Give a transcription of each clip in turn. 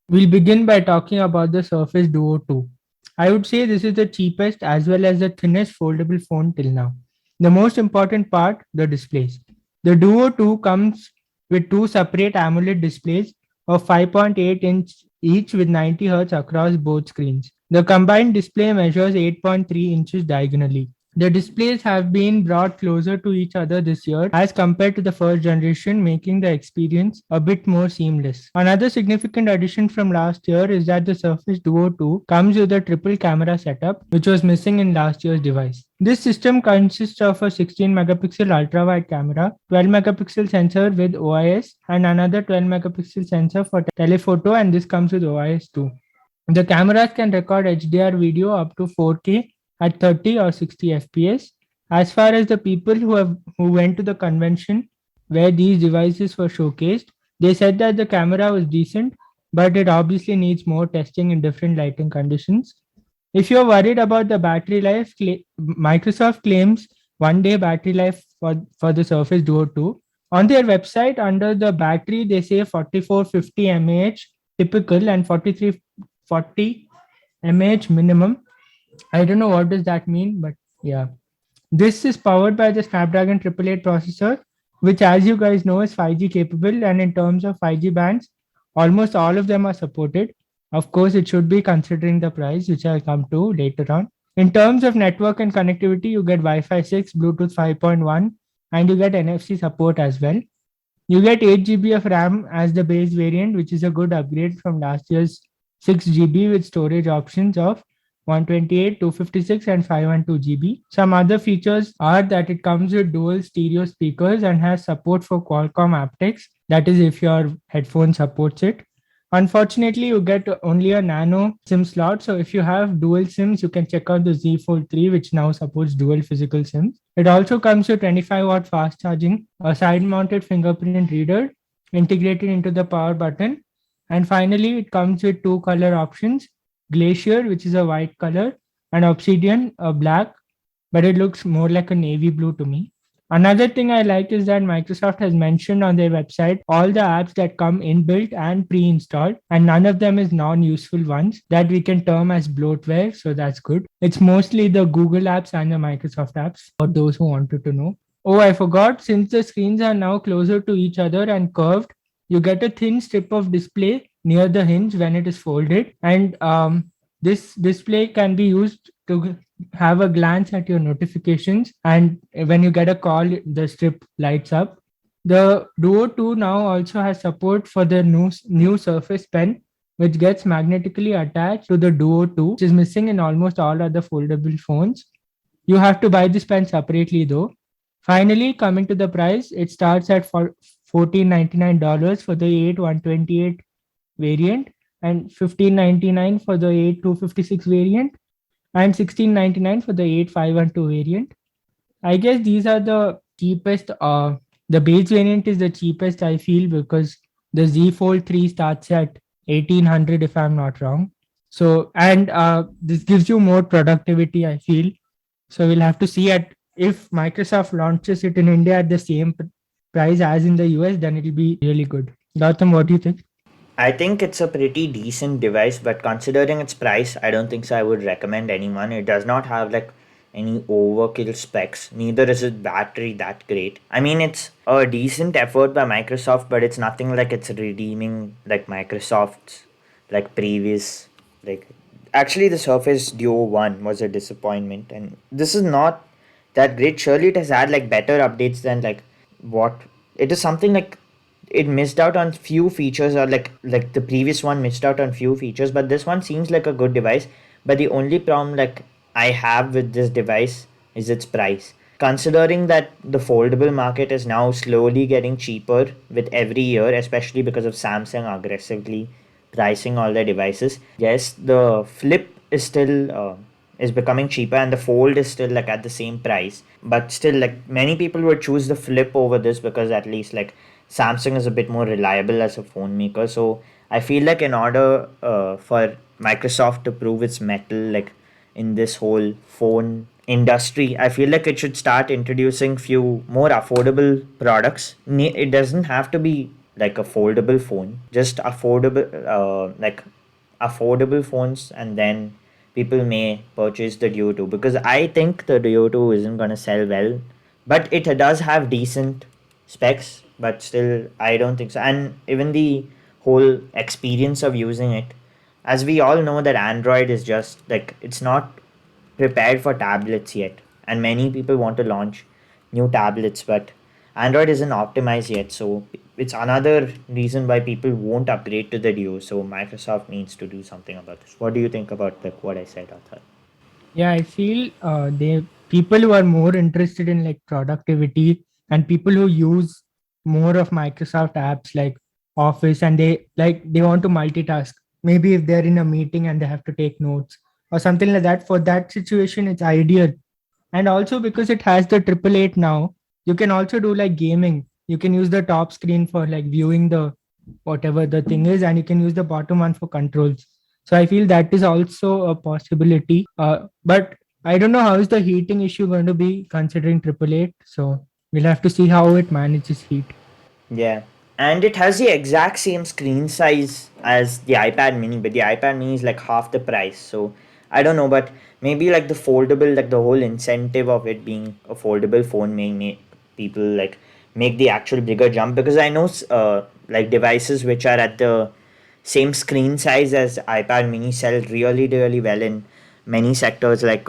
We'll begin by talking about the Surface Duo 2. I would say this is the cheapest as well as the thinnest foldable phone till now. The most important part, the displays. The Duo 2 comes with two separate AMOLED displays of 5.8 inch each with 90 Hz across both screens. The combined display measures 8.3 inches diagonally. The displays have been brought closer to each other this year as compared to the first generation, making the experience a bit more seamless. Another significant addition from last year is that the Surface Duo 2 comes with a triple camera setup, which was missing in last year's device. This system consists of a 16 megapixel ultra wide camera, 12 megapixel sensor with OIS, and another 12 megapixel sensor for telephoto, and this comes with OIS too. The cameras can record HDR video up to 4K at 30 or 60 FPS. As far as the people who went to the convention where these devices were showcased, they said that the camera was decent, but it obviously needs more testing in different lighting conditions. If you're worried about the battery life, Microsoft claims 1 day battery life for the Surface Duo 2. On their website, under the battery, they say 4450 mAh typical and 4340 mAh minimum. I don't know what does that mean, but yeah. This is powered by the Snapdragon 888 processor, which, as you guys know, is 5G capable. And in terms of 5G bands, almost all of them are supported. Of course, it should be considering the price, which I'll come to later on. In terms of network and connectivity, you get Wi Fi 6, Bluetooth 5.1, and you get NFC support as well. You get 8 GB of RAM as the base variant, which is a good upgrade from last year's 6 GB with storage options of 128, 256, and 512 GB. Some other features are that it comes with dual stereo speakers and has support for Qualcomm aptics. That is, if your headphone supports it. Unfortunately, you get only a nano SIM slot. So if you have dual SIMs, you can check out the Z Fold 3, which now supports dual physical SIMs. It also comes with 25-watt fast charging, a side-mounted fingerprint reader integrated into the power button. And finally, it comes with two color options, Glacier, which is a white color, and Obsidian, a black, but it looks more like a navy blue to me. Another thing I like is that Microsoft has mentioned on their website all the apps that come inbuilt and pre-installed, and none of them is non-useful ones that we can term as bloatware, so that's good. It's mostly the Google apps and the Microsoft apps for those who wanted to know. Oh, I forgot, since the screens are now closer to each other and curved, you get a thin strip of display near the hinge when it is folded, and this display can be used to have a glance at your notifications, and when you get a call the strip lights up. The Duo 2 now also has support for the new Surface Pen, which gets magnetically attached to the Duo 2, which is missing in almost all other foldable phones. You have to buy this pen separately though. Finally, coming to the price, it starts at $1499 for the 8128 variant and $1599 for the 8256 variant and $1699 for the 8512 variant. I guess these are the cheapest. The base variant is the cheapest, I feel, because the Z Fold 3 starts at 1800 if I'm not wrong. So, and this gives you more productivity, I feel. So we'll have to see at if Microsoft launches it in India at the same price as in the US, then it'll be really good. Gautam, what do you think? I think it's a pretty decent device, but considering its price, I don't think so. I would recommend anyone. It does not have like any overkill specs, neither is its battery that great. I mean, it's a decent effort by Microsoft, but it's nothing like it's redeeming like Microsoft's like previous like actually the Surface Duo 1 was a disappointment, and this is not that great. Surely it has had like better updates than like what it is something like it missed out on few features, or like the previous one missed out on few features, but this one seems like a good device. But the only problem like I have with this device is its price, considering that the foldable market is now slowly getting cheaper with every year, especially because of Samsung aggressively pricing all their devices. Yes, the flip is still is becoming cheaper, and the fold is still like at the same price, but still like many people would choose the flip over this because at least like Samsung is a bit more reliable as a phone maker. So I feel like in order for Microsoft to prove its mettle like in this whole phone industry, I feel like it should start introducing few more affordable products. It doesn't have to be like a foldable phone, just affordable phones, and then people may purchase the Duo 2, because I think the Duo 2 isn't gonna sell well, but it does have decent specs, but still I don't think so. And even the whole experience of using it, as we all know that Android is just like, it's not prepared for tablets yet, and many people want to launch new tablets, but Android isn't optimized yet, so it's another reason why people won't upgrade to the Duo. So Microsoft needs to do something about this. What do you think about like what I said, Arthur? Yeah, I feel they people who are more interested in like productivity and people who use more of Microsoft apps like Office, and they want to multitask. Maybe if they're in a meeting and they have to take notes or something like that, for that situation it's ideal. And also because it has the 888 now, you can also do like gaming. You can use the top screen for like viewing the whatever the thing is, and you can use the bottom one for controls. So I feel that is also a possibility. But I don't know how is the heating issue going to be considering 888. So we'll have to see how it manages heat. Yeah. And it has the exact same screen size as the iPad mini, but the iPad mini is like half the price. So I don't know, but maybe like the foldable, like the whole incentive of it being a foldable phone may make people like make the actual bigger jump, because I know like devices which are at the same screen size as iPad mini sell really really well in many sectors, like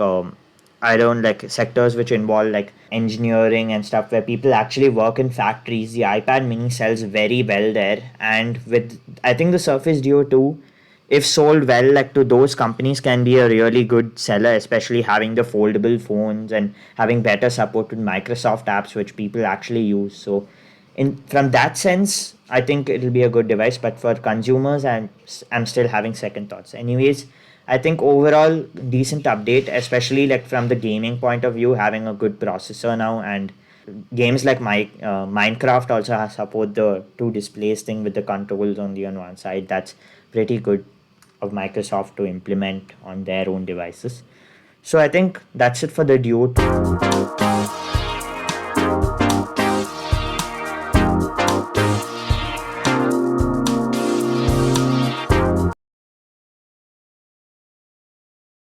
I don't like sectors which involve like engineering and stuff where people actually work in factories. The iPad mini sells very well there, and with I think the Surface Duo 2, if sold well, like to those companies, can be a really good seller, especially having the foldable phones and having better support with Microsoft apps which people actually use. So in from that sense, I think it'll be a good device, but for consumers, I'm still having second thoughts. Anyways, I think overall decent update, especially like from the gaming point of view, having a good processor now, and games like Minecraft also has support the two displays thing with the controls on the on one side. That's pretty good of Microsoft to implement on their own devices. So I think that's it for the Duo 2.